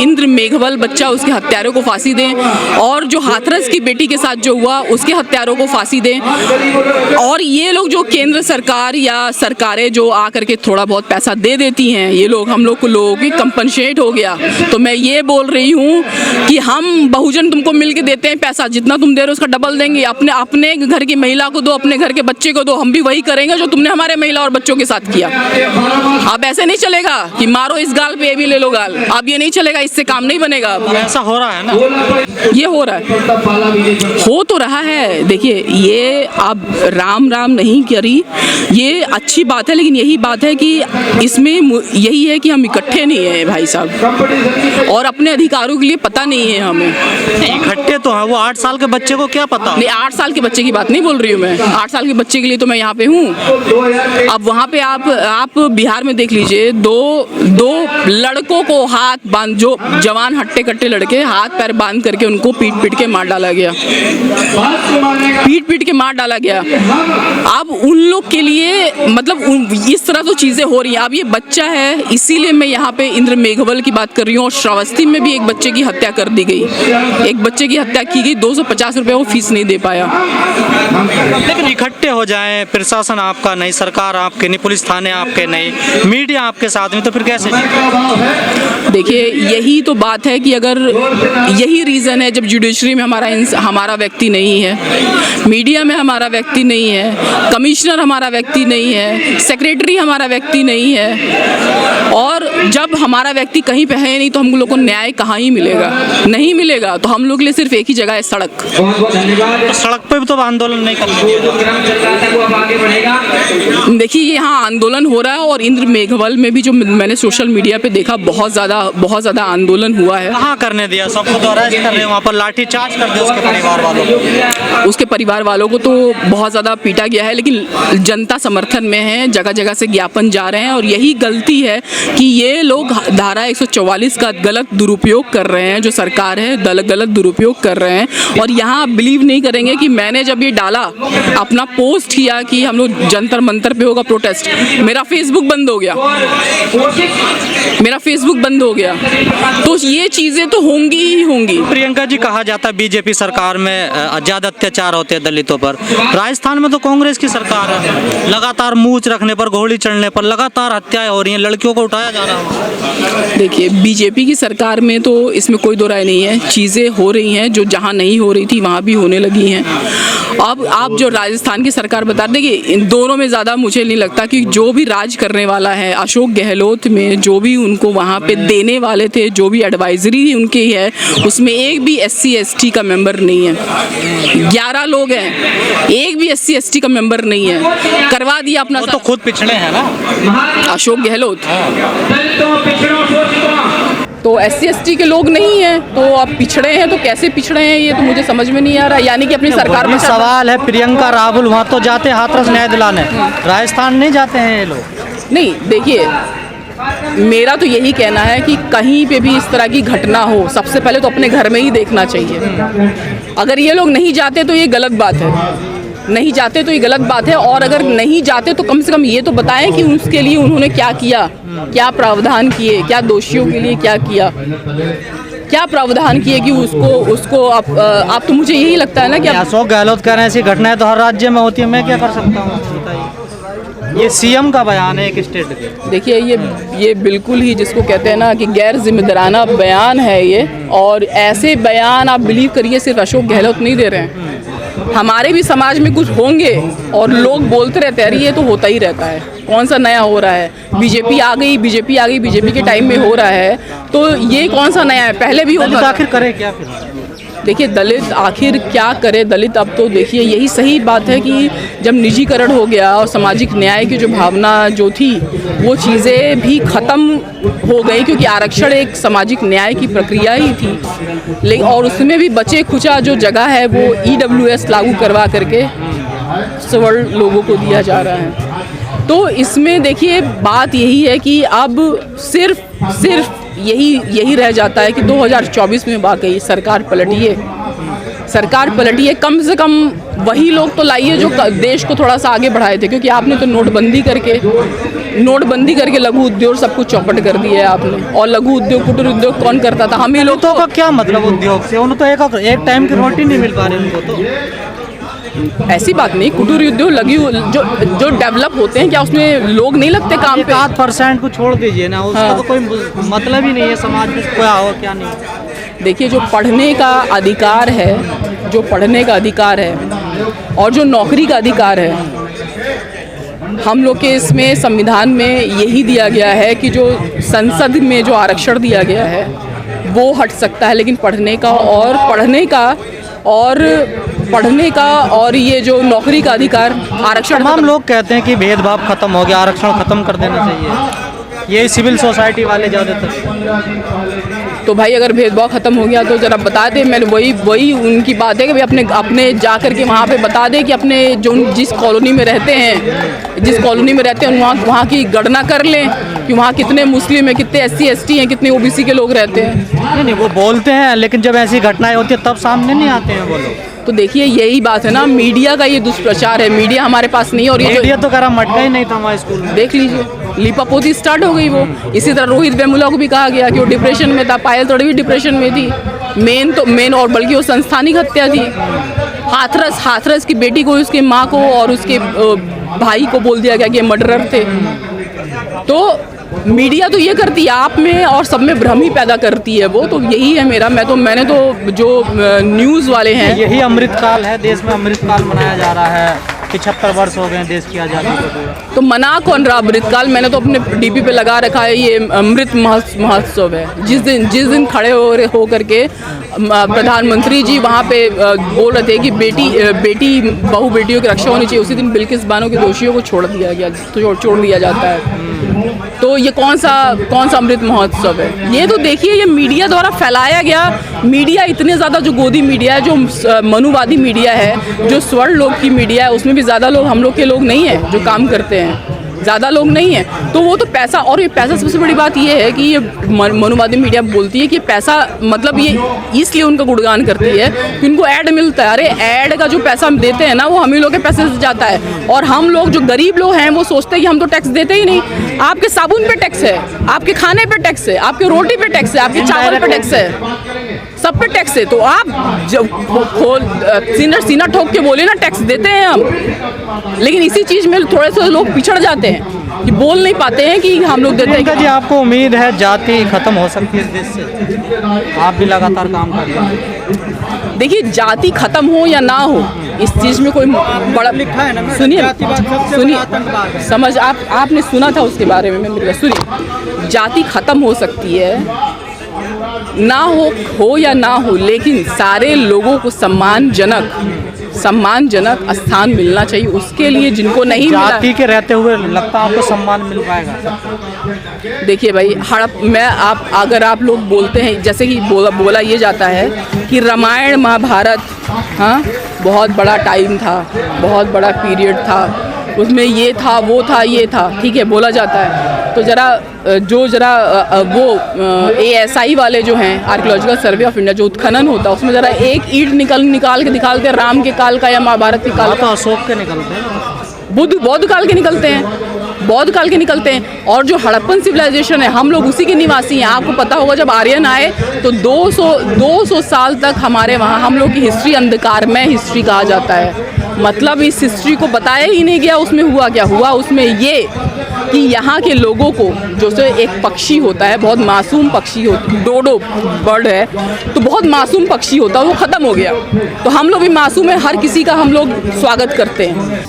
इंद्र मेघवल बच्चा, उसके हत्यारों को फांसी दें, और जो हाथरस की बेटी के साथ जो हुआ उसके हत्यारों को फांसी दें। और ये लोग जो केंद्र सरकार या सरकारें जो आकर के थोड़ा बहुत पैसा दे देती हैं, ये लोग हम लोग को लोगों की कंपनसेट हो गया। तो मैं ये बोल रही हूँ कि हम बहुजन तुमको मिल के देते हैं पैसा, जितना तुम दे रहे हो उसका डबल देंगे। अपने घर की महिला को दो, अपने घर के बच्चे को दो, हम भी वही करेंगे जो तुमने हमारे महिला और बच्चों के साथ किया। अब ऐसे नहीं चलेगा कि मारो इस गाल पे ये भी ले लो गाल, अब ये नहीं चलेगा, इससे काम नहीं बनेगा। ऐसा हो रहा है ना, ये हो रहा है, हो तो रहा है। देखिए ये अब राम राम नहीं करी, ये अच्छी बात है, लेकिन यही बात है कि इसमें यही है कि हम इकट्ठे नहीं हैं भाई साहब, और अपने अधिकारों के लिए पता नहीं है हमें। इकट्ठे तो हैं, वो 8 साल के बच्चे को क्या पता? नहीं, 8 साल के बच्चे की बात नहीं बोल रही हूँ मैं, 8 साल के बच्चे के लिए तो मैं यहाँ पे हूँ। अब वहाँ पे आप बिहार में देख लीजिए, दो लड़कों को हाथ बांध, जो जवान हट्टे कट्टे लड़के हाथ पैर बांध करके उनको पीट पीट के मार डाला गया, पीट पीट के मार डाला गया। अब उन लोग के लिए मतलब इस तरह तो चीज़ें हो रही हैं। अब ये बच्चा है, इसीलिए मैं यहाँ पे इंद्र मेघवल की बात कर रही हूँ। और श्रावस्ती में भी एक बच्चे की हत्या कर दी गई, एक बच्चे की हत्या की गई, 250 रुपये वो फीस नहीं दे पाया। लेकिन इकट्ठे हो जाएं, प्रशासन आपका नहीं, सरकार आपके नहीं, पुलिस थाने आपके नहीं, मीडिया आपके साथ में, तो फिर कैसे? देखिए यही तो बात है कि अगर यही रीज़न है, जब जुडिशरी में हमारा व्यक्ति नहीं है, मीडिया में हमारा व्यक्ति नहीं है, कमिश्नर हमारा व्यक्ति नहीं है, सेक्रेटरी हमारा व्यक्ति नहीं है, और जब हमारा व्यक्ति कहीं पे है नहीं तो हम लोग को न्याय कहाँ ही मिलेगा? नहीं मिलेगा। तो हम लोग के लिए सिर्फ एक ही जगह है, सड़क। तो सड़क पे भी तो आंदोलन नहीं करने दिया। देखिए यहाँ आंदोलन हो रहा है, और इंद्र मेघवल में भी जो मैंने सोशल मीडिया पे देखा, बहुत ज़्यादा आंदोलन हुआ है। कहाँ करने दिया? सबको तो अरेस्ट कर रहे हैं, वहाँ पर लाठी चार्ज कर दिया उसके परिवार वालों को। उसके परिवार वालों को तो बहुत ज़्यादा पीटा गया है, लेकिन जनता समर्थन में है, जगह जगह से ज्ञापन जा रहे हैं। और यही गलती है कि ये लोग धारा 144 का गलत दुरुपयोग कर रहे हैं, जो सरकार है गलत दुरुपयोग कर रहे हैं। और यहाँ आप बिलीव नहीं करेंगे कि मैंने जब ये डाला, अपना पोस्ट किया कि हम लोग जंतर मंतर पे होगा प्रोटेस्ट, मेरा फेसबुक बंद हो गया, गया। तो ये चीज़ें तो होंगी ही होंगी। प्रियंका जी, कहा जाता है बीजेपी सरकार में ज़्यादा अत्याचार होते हैं दलितों पर। राजस्थान में तो कांग्रेस की सरकार है, लगातार मूंछ रखने पर, घोड़ी चढ़ने पर लगातार हत्याएं हो रही हैं, लड़कियों को उठाया जा रहा है। देखिए बीजेपी की सरकार में तो इसमें कोई दो राय नहीं है, चीज़ें हो रही हैं जो जहाँ नहीं हो रही थी वहाँ भी होने लगी हैं। अब आप जो राजस्थान की सरकार बता, देखिए इन दोनों में ज़्यादा मुझे नहीं लगता कि जो भी राज करने वाला है, अशोक गहलोत में जो भी उनको वहाँ पे देने वाले थे, जो भी एडवाइजरी उनकी है, उसमें एक भी SC ST का मेंबर नहीं है। 11 लोग हैं, एक भी SC ST का मेंबर नहीं है। करवा दिया अपना, तो खुद पिछड़े हैं ना अशोक गहलोत। तो SC ST के लोग नहीं हैं, तो अब पिछड़े हैं, तो कैसे पिछड़े हैं ये तो मुझे समझ में नहीं आ रहा। यानी कि अपनी सरकार में सवाल है, प्रियंका राहुल वहाँ तो जाते हाथरस न्याय दिलाने, राजस्थान नहीं जाते हैं ये लोग। नहीं, देखिए मेरा तो यही कहना है कि कहीं पे भी इस तरह की घटना हो, सबसे पहले तो अपने घर में ही देखना चाहिए। अगर ये लोग नहीं जाते तो ये गलत बात है, नहीं जाते तो ये गलत बात है। और अगर नहीं जाते तो कम से कम ये तो बताएं कि उसके लिए उन्होंने क्या किया, क्या प्रावधान किए, क्या दोषियों के लिए क्या किया, क्या प्रावधान किए कि उसको आप तो मुझे यही लगता है ना कि अशोक गहलोत कह रहे हैं ऐसी घटनाएं तो हर राज्य में होती है, मैं क्या कर सकता हूँ? ये CM का बयान है एक स्टेट के। देखिए ये बिल्कुल ही जिसको कहते हैं ना कि गैर जिम्मेदाराना बयान है ये। और ऐसे बयान आप बिलीव करिए सिर्फ अशोक गहलोत नहीं दे रहे हैं, हमारे भी समाज में कुछ होंगे और लोग बोलते रहते हैं, अरे ये तो होता ही रहता है, कौन सा नया हो रहा है, बीजेपी आ गई, बीजेपी के टाइम में हो रहा है, तो ये कौन सा नया है, पहले भी होता था। आखिर करे क्या फिर? देखिए दलित आखिर क्या करे, दलित अब तो देखिए यही सही बात है कि जब निजीकरण हो गया और सामाजिक न्याय की जो भावना जो थी वो चीज़ें भी ख़त्म हो गई, क्योंकि आरक्षण एक सामाजिक न्याय की प्रक्रिया ही थी। लेकिन और उसमें भी बचे खुचा जो जगह है वो EWS लागू करवा करके सवर्ण लोगों को दिया जा रहा है। तो इसमें देखिए बात यही है कि अब सिर्फ यही रह जाता है कि 2024 में वाकई सरकार पलटी है, कम से कम वही लोग तो लाइए जो देश को थोड़ा सा आगे बढ़ाए थे, क्योंकि आपने तो नोटबंदी करके लघु उद्योग सब कुछ चौपट कर दिया है आपने। और लघु उद्योग कुटीर उद्योग कौन करता था? हम ही लोग। तो का क्या मतलब उद्योग से? उन्हें तो एक टाइम की रोटी नहीं मिल पा रही उनको तो। ऐसी बात नहीं, कुटीर उद्योग लगी जो डेवलप होते हैं, क्या उसमें लोग नहीं लगते काम पे? 8% को छोड़ दीजिए ना, उसका तो कोई मतलब ही नहीं है समाज में क्या हो क्या नहीं। देखिए, जो पढ़ने का अधिकार है और जो नौकरी का अधिकार है, हम लोग के इसमें संविधान में यही दिया गया है कि जो संसद में जो आरक्षण दिया गया है वो हट सकता है, लेकिन पढ़ने का और ये जो नौकरी का अधिकार आरक्षण। तमाम लोग कहते हैं कि भेदभाव खत्म हो गया, आरक्षण खत्म कर देना चाहिए, ये सिविल सोसाइटी वाले ज़्यादातर। तो भाई अगर भेदभाव खत्म हो गया तो जरा बता दे। मैंने वही उनकी बात है कि भाई अपने जा कर के वहाँ पे बता दे कि अपने जिस कॉलोनी में रहते हैं वहाँ की गणना कर लें कि वहाँ कितने मुस्लिम हैं, कितने SC ST हैं, कितने OBC के लोग रहते हैं। नहीं, वो बोलते हैं, लेकिन जब ऐसी घटनाएं होती है तब सामने नहीं आते हैं वो लोग। तो देखिए, यही बात है ना, मीडिया का ये दुष्प्रचार है। मीडिया हमारे पास नहीं है, और मीडिया तो करा मटका ही नहीं था हमारे स्कूल में। देख लीजिए, लीपापोती स्टार्ट हो गई वो। इसी तरह रोहित वेमुला को भी कहा गया कि वो डिप्रेशन में था, पायल तोड़े भी डिप्रेशन में थी। मेन और बल्कि वो संस्थानिक हत्या थी। हाथरस की बेटी को, उसके माँ को और उसके भाई को बोल दिया गया कि ये मर्डरर थे। तो मीडिया तो ये करती है आप में और सब में भ्रम ही पैदा करती है वो। तो यही है मैंने तो जो न्यूज़ वाले हैं, यही अमृतकाल है, देश में अमृतकाल मनाया जा रहा है, 75 वर्ष हो गए देश की आज़ादी को। तो मना कौन रहा अमृतकाल? मैंने तो अपने DP पे लगा रखा है, ये अमृत महोत्सव है। जिस दिन खड़े हो करके प्रधानमंत्री जी वहाँ पे बोल रहे थे कि बेटियों की रक्षा होनी चाहिए, उसी दिन बिल्किस बानो के दोषियों को छोड़ दिया जाता है। तो ये कौन सा अमृत महोत्सव है? ये तो देखिए, ये मीडिया द्वारा फैलाया गया। मीडिया इतने ज़्यादा, जो गोदी मीडिया है, जो मनुवादी मीडिया है, जो स्वर्ण लोग की मीडिया है, उसमें भी ज़्यादा लोग हम लोग के लोग नहीं हैं जो काम करते हैं, ज़्यादा लोग नहीं हैं। तो वो तो पैसा, और ये पैसा, सबसे बड़ी बात ये है कि ये मनुवादी मीडिया बोलती है कि पैसा, मतलब ये इसलिए उनका गुणगान करती है कि उनको ऐड मिलता है। अरे ऐड का जो पैसा हम देते हैं ना, वो हम ही लोग के पैसे से जाता है। और हम लोग जो गरीब लोग हैं वो सोचते हैं कि हम तो टैक्स देते ही नहीं। आपके साबुन पे टैक्स है, आपके खाने पे टैक्स है, आपकी रोटी पे टैक्स है, आपके चावल पे टैक्स है, सब पे टैक्स है। तो आप जब सीना ठोक के बोले ना, टैक्स देते हैं हम, लेकिन इसी चीज़ में थोड़े से लोग पिछड़ जाते हैं कि बोल नहीं पाते हैं कि हम लोग देते हैं। जी, आपको उम्मीद है जाति खत्म हो सकती है इस देश से? आप भी लगातार काम कर रहे हैं। देखिए, जाति खत्म हो या ना हो, इस चीज़ में कोई बड़ा लिखा है ना। सुनिए, समझ आपने सुना था उसके बारे में। सुनिए, जाति खत्म हो सकती है, ना हो या ना हो, लेकिन सारे लोगों को सम्मानजनक स्थान मिलना चाहिए। उसके लिए जिनको नहीं मिला, जाति के रहते हुए लगता है आपको सम्मान मिल पाएगा? देखिए भाई, अगर आप लोग बोलते हैं, जैसे कि बोला ये जाता है कि रामायण महाभारत, हाँ, बहुत बड़ा टाइम था, बहुत बड़ा पीरियड था, उसमें ये था, वो था, ये था, ठीक है, बोला जाता है। तो वो ASI वाले जो हैं, आर्कियोलॉजिकल सर्वे ऑफ इंडिया, जो उत्खनन होता है, उसमें जरा एक ईंट निकाल के दिखाते हैं राम के काल का या महाभारत के काल का। अशोक के निकलते हैं, बौद्ध काल के निकलते हैं। और जो हड़प्पन सिविलाइजेशन है, हम लोग उसी के निवासी हैं। आपको पता होगा, जब आर्यन आए तो 200 साल तक हमारे वहाँ हम लोग की हिस्ट्री अंधकारमय हिस्ट्री कहा जाता है। मतलब इस हिस्ट्री को बताया ही नहीं गया। उसमें हुआ क्या हुआ? उसमें ये कि यहाँ के लोगों को, जो से एक पक्षी होता है, बहुत मासूम पक्षी होता है, डोडो बर्ड है, तो बहुत मासूम पक्षी होता है, वो ख़त्म हो गया। तो हम लोग भी मासूम है, हर किसी का हम लोग स्वागत करते हैं।